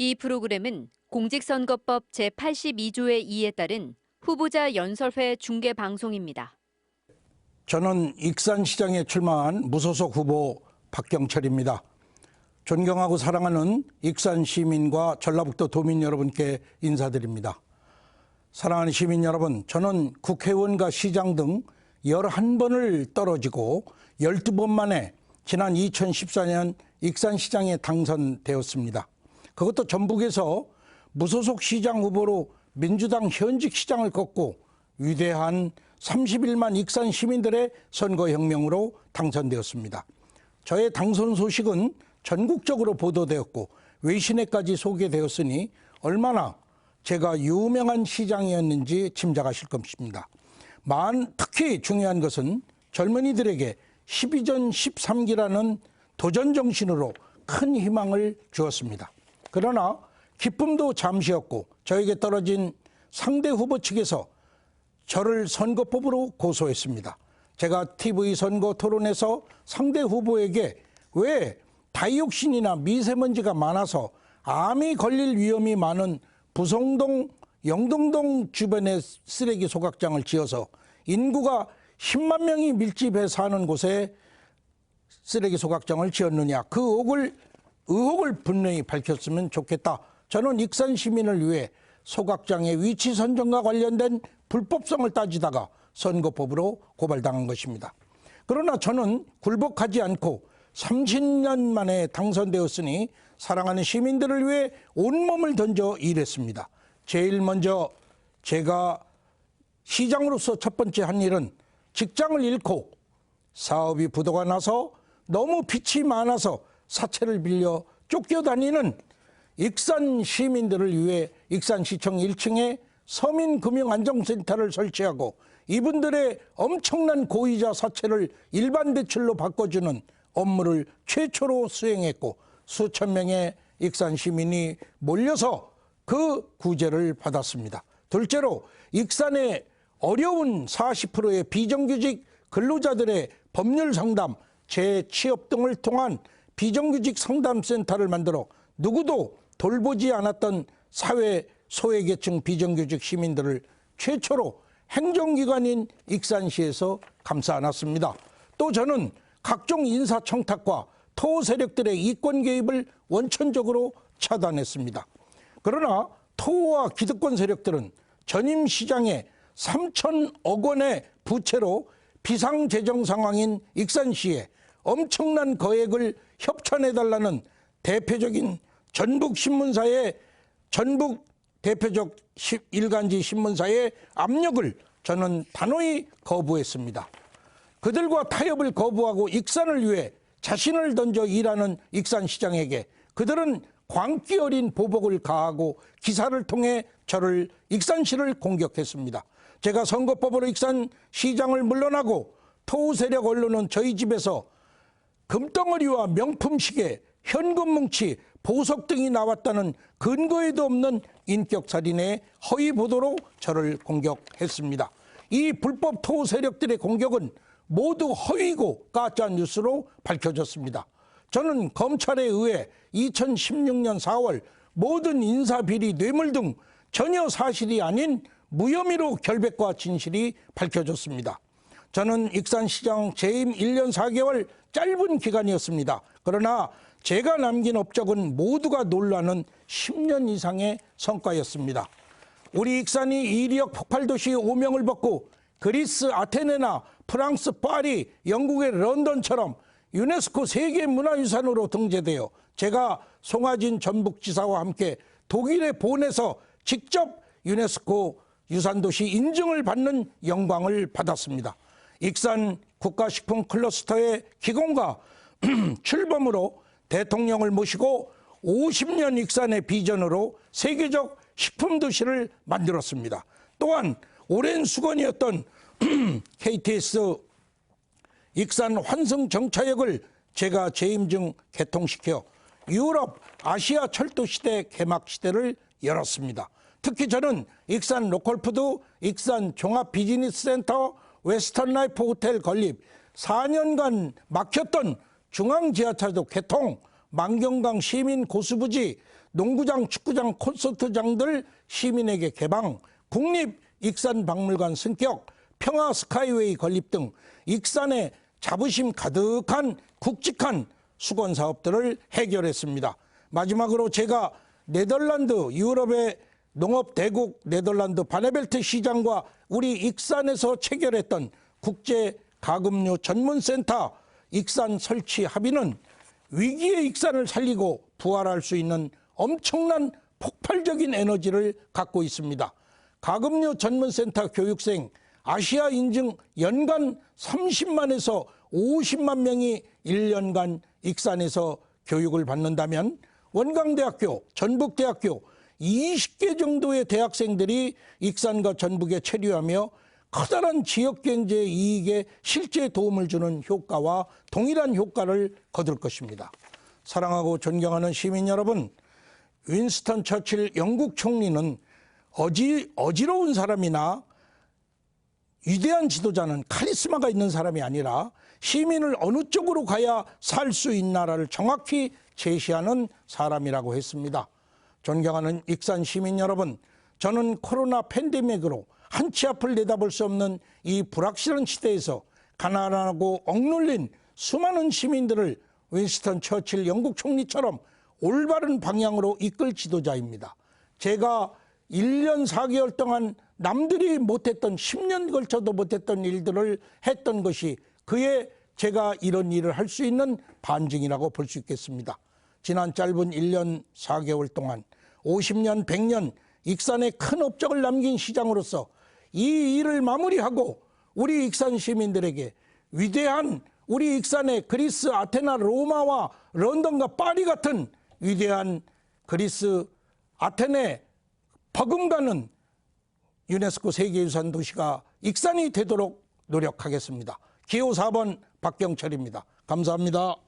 이 프로그램은 공직선거법 제82조의 2에 따른 후보자 연설회 중계 방송입니다. 저는 익산시장에 출마한 무소속 후보 박경철입니다. 존경하고 사랑하는 익산 시민과 전라북도 도민 여러분께 인사드립니다. 사랑하는 시민 여러분, 저는 국회의원과 시장 등 11번을 떨어지고 12번 만에 지난 2014년 익산시장에 당선되었습니다. 그것도 전북에서 무소속 시장 후보로 민주당 현직 시장을 꺾고 위대한 31만 익산 시민들의 선거혁명으로 당선되었습니다. 저의 당선 소식은 전국적으로 보도되었고 외신에까지 소개되었으니 얼마나 제가 유명한 시장이었는지 짐작하실 것입니다. 특히 중요한 것은 젊은이들에게 12전 13기라는 도전 정신으로 큰 희망을 주었습니다. 그러나 기쁨도 잠시였고 저에게 떨어진 상대 후보 측에서 저를 선거법으로 고소했습니다. 제가 TV 선거 토론에서 상대 후보에게 왜 다이옥신이나 미세먼지가 많아서 암이 걸릴 위험이 많은 부성동, 영동동 주변에 쓰레기 소각장을 지어서 인구가 10만 명이 밀집해 사는 곳에 쓰레기 소각장을 지었느냐, 그 의혹을 분명히 밝혔으면 좋겠다. 저는 익산 시민을 위해 소각장의 위치 선정과 관련된 불법성을 따지다가 선거법으로 고발당한 것입니다. 그러나 저는 굴복하지 않고 30년 만에 당선되었으니 사랑하는 시민들을 위해 온몸을 던져 일했습니다. 제일 먼저 제가 시장으로서 첫 번째 한 일은 직장을 잃고 사업이 부도가 나서 너무 빚이 많아서 사채를 빌려 쫓겨다니는 익산 시민들을 위해 익산시청 1층에 서민금융안정센터를 설치하고 이분들의 엄청난 고이자 사채를 일반 대출로 바꿔주는 업무를 최초로 수행했고 수천 명의 익산 시민이 몰려서 그 구제를 받았습니다. 둘째로 익산의 어려운 40%의 비정규직 근로자들의 법률 상담, 재취업 등을 통한 비정규직 상담센터를 만들어 누구도 돌보지 않았던 사회 소외계층 비정규직 시민들을 최초로 행정기관인 익산시에서 감싸 안았습니다. 또 저는 각종 인사청탁과 토 세력들의 이권 개입을 원천적으로 차단했습니다. 그러나 토와 기득권 세력들은 전임 시장에 3천억 원의 부채로 비상재정 상황인 익산시에 엄청난 거액을 협찬해달라는 대표적인 전북 대표적 일간지 신문사의 압력을 저는 단호히 거부했습니다. 그들과 타협을 거부하고 익산을 위해 자신을 던져 일하는 익산시장에게 그들은 광기 어린 보복을 가하고 기사를 통해 저를 익산시를 공격했습니다. 제가 선거법으로 익산시장을 물러나고 토우 세력 언론은 저희 집에서 금덩어리와 명품 시계, 현금 뭉치, 보석 등이 나왔다는 근거에도 없는 인격살인의 허위 보도로 저를 공격했습니다. 이 불법 토우 세력들의 공격은 모두 허위고 가짜 뉴스로 밝혀졌습니다. 저는 검찰에 의해 2016년 4월 모든 인사비리, 뇌물 등 전혀 사실이 아닌 무혐의로 결백과 진실이 밝혀졌습니다. 저는 익산시장 재임 1년 4개월 짧은 기간이었습니다. 그러나 제가 남긴 업적은 모두가 놀라는 10년 이상의 성과였습니다. 우리 익산이 이리역 폭발도시 오명을 받고 그리스 아테네나 프랑스 파리, 영국의 런던처럼 유네스코 세계문화유산으로 등재되어 제가 송하진 전북지사와 함께 독일의 본에서 직접 유네스코 유산도시 인증을 받는 영광을 받았습니다. 익산 국가식품 클러스터의 기공과 출범으로 대통령을 모시고 50년 익산의 비전으로 세계적 식품도시를 만들었습니다. 또한 오랜 수건이었던 KTX 익산 환승정차역을 제가 재임 중 개통시켜 유럽, 아시아 철도시대 개막시대를 열었습니다. 특히 저는 익산 로컬푸드, 익산 종합비즈니스센터, 웨스턴라이프 호텔 건립, 4년간 막혔던 중앙지하철도 개통, 만경강 시민 고수부지, 농구장, 축구장, 콘서트장들 시민에게 개방, 국립익산박물관 승격, 평화 스카이웨이 건립 등 익산의 자부심 가득한 굵직한 수건 사업들을 해결했습니다. 마지막으로 제가 네덜란드, 유럽의 농업 대국 네덜란드 바네벨트 시장과 우리 익산에서 체결했던 국제 가금류 전문센터 익산 설치 합의는 위기의 익산을 살리고 부활할 수 있는 엄청난 폭발적인 에너지를 갖고 있습니다. 가금류 전문센터 교육생 아시아 인증 연간 30만에서 50만 명이 1년간 익산에서 교육을 받는다면 원광대학교, 전북대학교 20개 정도의 대학생들이 익산과 전북에 체류하며 커다란 지역경제 이익에 실제 도움을 주는 효과와 동일한 효과를 거둘 것입니다. 사랑하고 존경하는 시민 여러분, 윈스턴 처칠 영국 총리는 어지러운 사람이나 위대한 지도자는 카리스마가 있는 사람이 아니라 시민을 어느 쪽으로 가야 살 수 있나를 정확히 제시하는 사람이라고 했습니다. 존경하는 익산 시민 여러분, 저는 코로나 팬데믹으로 한치 앞을 내다볼 수 없는 이 불확실한 시대에서 가난하고 억눌린 수많은 시민들을 윈스턴 처칠 영국 총리처럼 올바른 방향으로 이끌 지도자입니다. 제가 1년 4개월 동안 남들이 못했던 10년 걸쳐도 못했던 일들을 했던 것이 그의 제가 이런 일을 할 수 있는 반증이라고 볼 수 있겠습니다. 지난 짧은 1년 4개월 동안 50년, 100년 익산에 큰 업적을 남긴 시장으로서 이 일을 마무리하고 우리 익산 시민들에게 위대한 우리 익산의 그리스, 아테나, 로마와 런던과 파리 같은 위대한 그리스, 아테네 버금가는 유네스코 세계유산 도시가 익산이 되도록 노력하겠습니다. 기호 4번 박경철입니다. 감사합니다.